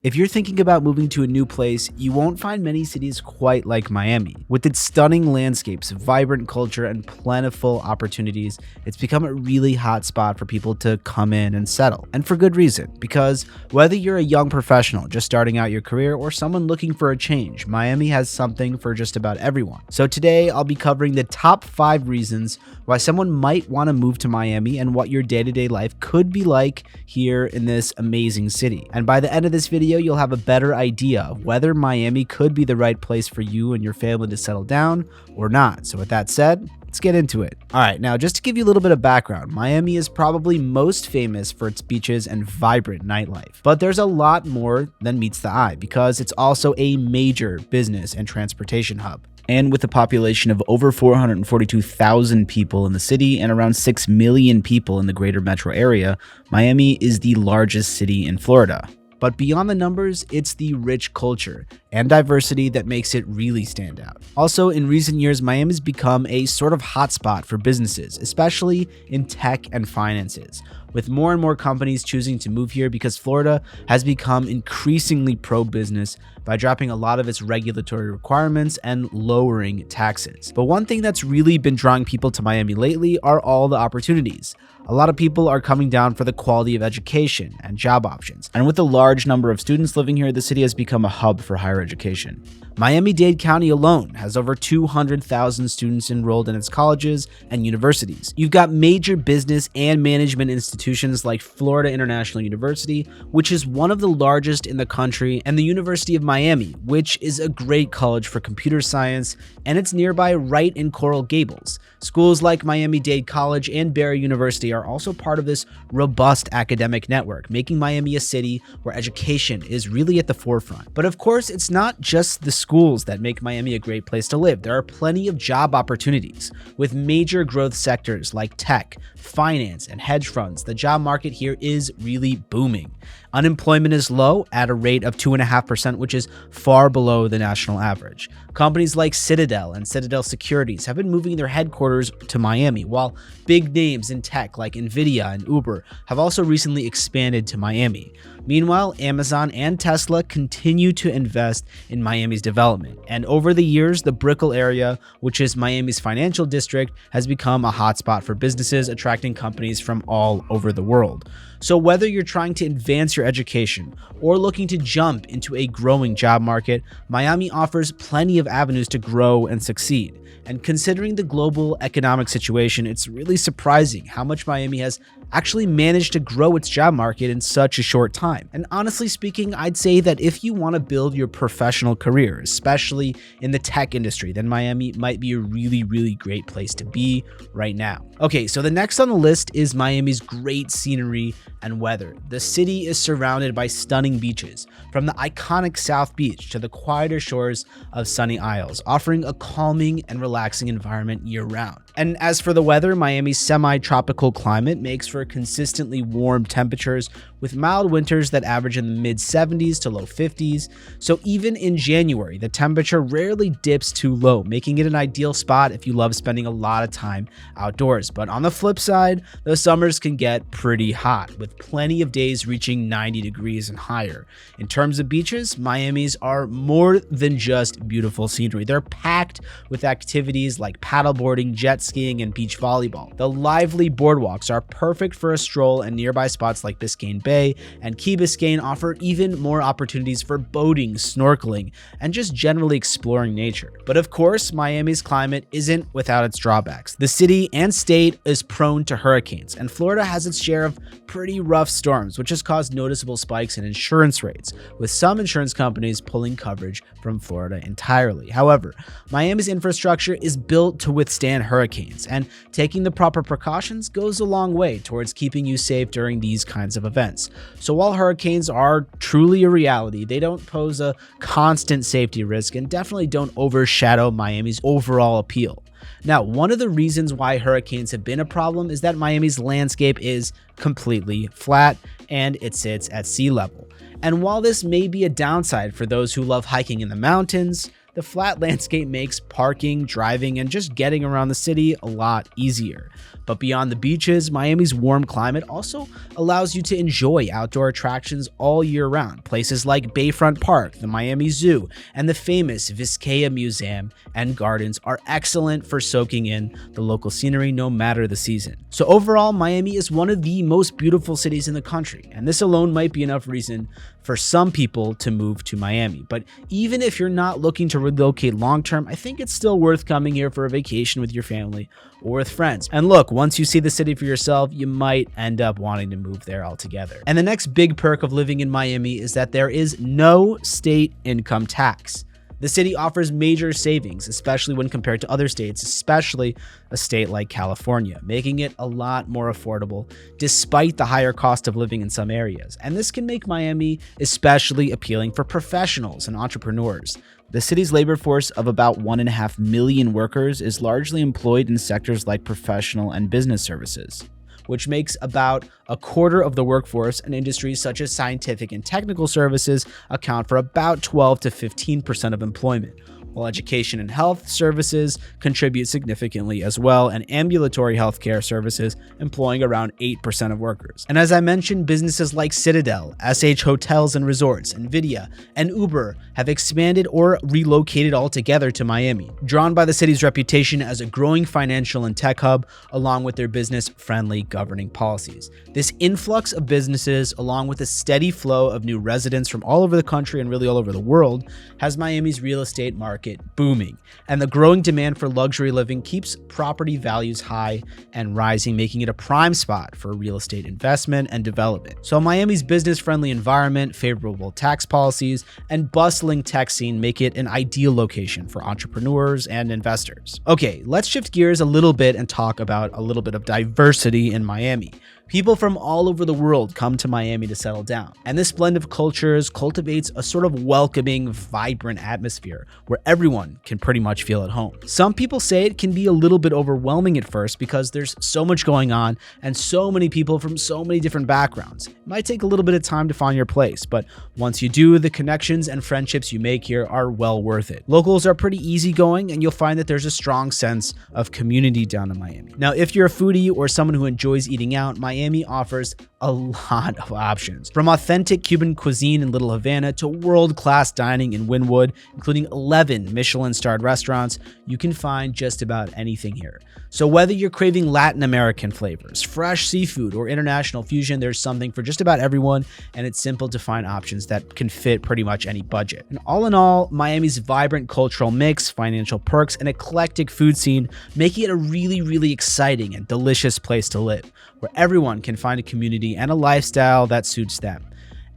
If you're thinking about moving to a new place, you won't find many cities quite like Miami. With its stunning landscapes, vibrant culture, and plentiful opportunities, it's become a really hot spot for people to come in and settle. And for good reason, because whether you're a young professional just starting out your career or someone looking for a change, Miami has something for just about everyone. So today, I'll be covering the top 5 reasons why someone might want to move to Miami and what your day-to-day life could be like here in this amazing city. And by the end of this video, you'll have a better idea of whether Miami could be the right place for you and your family to settle down or not. So with that said, let's get into it. All right, now just to give you a little bit of background, Miami is probably most famous for its beaches and vibrant nightlife. But there's a lot more than meets the eye because it's also a major business and transportation hub. And with a population of over 442,000 people in the city and around 6 million people in the greater metro area, Miami is the largest city in Florida. But beyond the numbers, it's the rich culture and diversity that makes it really stand out. Also, in recent years, Miami's become a sort of hotspot for businesses, especially in tech and finances, with more and more companies choosing to move here because Florida has become increasingly pro-business by dropping a lot of its regulatory requirements and lowering taxes. But one thing that's really been drawing people to Miami lately are all the opportunities. A lot of people are coming down for the quality of education and job options. And with a large number of students living here, the city has become a hub for higher education. Miami-Dade County alone has over 200,000 students enrolled in its colleges and universities. You've got major business and management institutions like Florida International University, which is one of the largest in the country, and the University of Miami, which is a great college for computer science, and it's nearby right in Coral Gables. Schools like Miami-Dade College and Barry University are also part of this robust academic network, making Miami a city where education is really at the forefront. But of course, it's not just the schools that make Miami a great place to live. There are plenty of job opportunities. With major growth sectors like tech, finance, and hedge funds, the job market here is really booming. Unemployment is low at a rate of 2.5%, which is far below the national average. Companies like Citadel and Citadel Securities have been moving their headquarters to Miami, while big names in tech like Nvidia and Uber have also recently expanded to Miami. Meanwhile, Amazon and Tesla continue to invest in Miami's development, and over the years, the Brickell area, which is Miami's financial district, has become a hotspot for businesses, attracting companies from all over the world. So whether you're trying to advance your education or looking to jump into a growing job market, Miami offers plenty of avenues to grow and succeed. And considering the global economic situation, it's really surprising how much Miami has actually managed to grow its job market in such a short time. And honestly speaking, I'd say that if you want to build your professional career, especially in the tech industry, then Miami might be a really great place to be right now. Okay, so the next on the list is Miami's great scenery and weather. The city is surrounded by stunning beaches, from the iconic South Beach to the quieter shores of Sunny Isles, offering a calming and relaxing environment year-round. And as for the weather, Miami's semi-tropical climate makes for consistently warm temperatures with mild winters that average in the mid-70s to low 50s. So even in January, the temperature rarely dips too low, making it an ideal spot if you love spending a lot of time outdoors. But on the flip side, the summers can get pretty hot, with plenty of days reaching 90 degrees and higher. In terms of beaches, Miami's are more than just beautiful scenery. They're packed with activities like paddleboarding, jet skiing, and beach volleyball. The lively boardwalks are perfect for a stroll, and nearby spots like Biscayne Bay and Key Biscayne offer even more opportunities for boating, snorkeling, and just generally exploring nature. But of course, Miami's climate isn't without its drawbacks. The city and state is prone to hurricanes, and Florida has its share of pretty rough storms, which has caused noticeable spikes in insurance rates, with some insurance companies pulling coverage from Florida entirely. However, Miami's infrastructure is built to withstand hurricanes, and taking the proper precautions goes a long way towards keeping you safe during these kinds of events. So while hurricanes are truly a reality, they don't pose a constant safety risk and definitely don't overshadow Miami's overall appeal. Now, one of the reasons why hurricanes have been a problem is that Miami's landscape is completely flat and it sits at sea level. And while this may be a downside for those who love hiking in the mountains, the flat landscape makes parking, driving, and just getting around the city a lot easier. But beyond the beaches, Miami's warm climate also allows you to enjoy outdoor attractions all year round. Places like Bayfront Park, the Miami Zoo, and the famous Vizcaya Museum and Gardens are excellent for soaking in the local scenery no matter the season. So overall, Miami is one of the most beautiful cities in the country, and this alone might be enough reason for some people to move to Miami. But even if you're not looking to relocate long term, I think it's still worth coming here for a vacation with your family or with friends. And look, once you see the city for yourself, you might end up wanting to move there altogether. And the next big perk of living in Miami is that there is no state income tax. The city offers major savings, especially when compared to other states, especially a state like California, making it a lot more affordable despite the higher cost of living in some areas. And this can make Miami especially appealing for professionals and entrepreneurs. The city's labor force of about 1.5 million workers is largely employed in sectors like professional and business services, which makes about a quarter of the workforce, and industries such as scientific and technical services account for about 12 to 15% of employment, while education and health services contribute significantly as well, and ambulatory healthcare services employing around 8% of workers. And as I mentioned, businesses like Citadel, SH Hotels and Resorts, Nvidia, and Uber have expanded or relocated altogether to Miami, drawn by the city's reputation as a growing financial and tech hub, along with their business-friendly governing policies. This influx of businesses, along with a steady flow of new residents from all over the country and really all over the world, has Miami's real estate market booming, and the growing demand for luxury living keeps property values high and rising, making it a prime spot for real estate investment and development. So Miami's business-friendly environment, favorable tax policies, and bustling tech scene make it an ideal location for entrepreneurs and investors. Okay, let's shift gears a little bit and talk about a little bit of diversity in Miami. People from all over the world come to Miami to settle down, and this blend of cultures cultivates a sort of welcoming, vibrant atmosphere where everyone can pretty much feel at home. Some people say it can be a little bit overwhelming at first because there's so much going on and so many people from so many different backgrounds. It might take a little bit of time to find your place, but once you do, the connections and friendships you make here are well worth it. Locals are pretty easygoing, and you'll find that there's a strong sense of community down in Miami. Now, if you're a foodie or someone who enjoys eating out, Miami offers a lot of options. From authentic Cuban cuisine in Little Havana to world-class dining in Wynwood, including 11 Michelin-starred restaurants, you can find just about anything here. So whether you're craving Latin American flavors, fresh seafood, or international fusion, there's something for just about everyone, and it's simple to find options that can fit pretty much any budget. And all in all, Miami's vibrant cultural mix, financial perks, and eclectic food scene making it a really, really exciting and delicious place to live, where everyone can find a community and a lifestyle that suits them.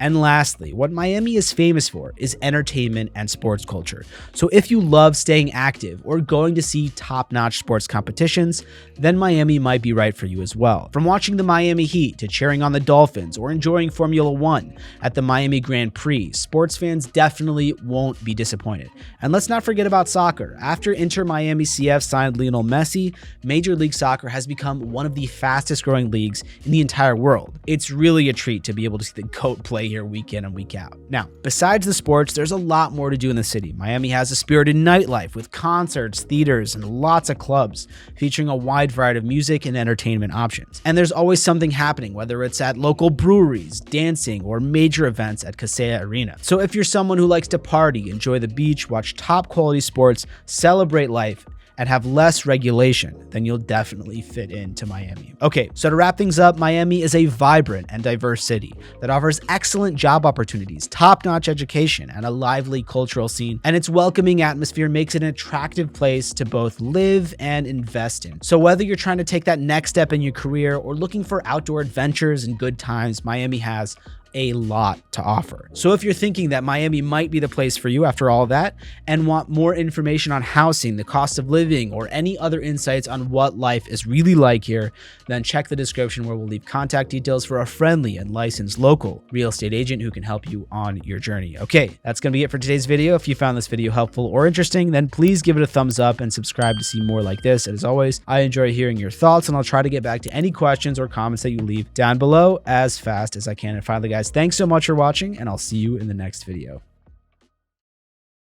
And lastly, what Miami is famous for is entertainment and sports culture. So if you love staying active or going to see top-notch sports competitions, then Miami might be right for you as well. From watching the Miami Heat to cheering on the Dolphins or enjoying Formula One at the Miami Grand Prix, sports fans definitely won't be disappointed. And let's not forget about soccer. After Inter Miami CF signed Lionel Messi, Major League Soccer has become one of the fastest growing leagues in the entire world. It's really a treat to be able to see the GOAT play here week in and week out. Now, besides the sports, there's a lot more to do in the city. Miami has a spirited nightlife with concerts, theaters, and lots of clubs featuring a wide variety of music and entertainment options. And there's always something happening, whether it's at local breweries, dancing, or major events at Kaseya Arena. So if you're someone who likes to party, enjoy the beach, watch top quality sports, celebrate life, and have less regulation, then you'll definitely fit into Miami. Okay, so to wrap things up, Miami is a vibrant and diverse city that offers excellent job opportunities, top-notch education, and a lively cultural scene, and its welcoming atmosphere makes it an attractive place to both live and invest in. So whether you're trying to take that next step in your career or looking for outdoor adventures and good times, Miami has a lot to offer. So if you're thinking that Miami might be the place for you after all that and want more information on housing, the cost of living, or any other insights on what life is really like here, then check the description where we'll leave contact details for a friendly and licensed local real estate agent who can help you on your journey. Okay, that's going to be it for today's video. If you found this video helpful or interesting, then please give it a thumbs up and subscribe to see more like this. And as always, I enjoy hearing your thoughts, and I'll try to get back to any questions or comments that you leave down below as fast as I can. And finally, guys, thanks so much for watching, and I'll see you in the next video.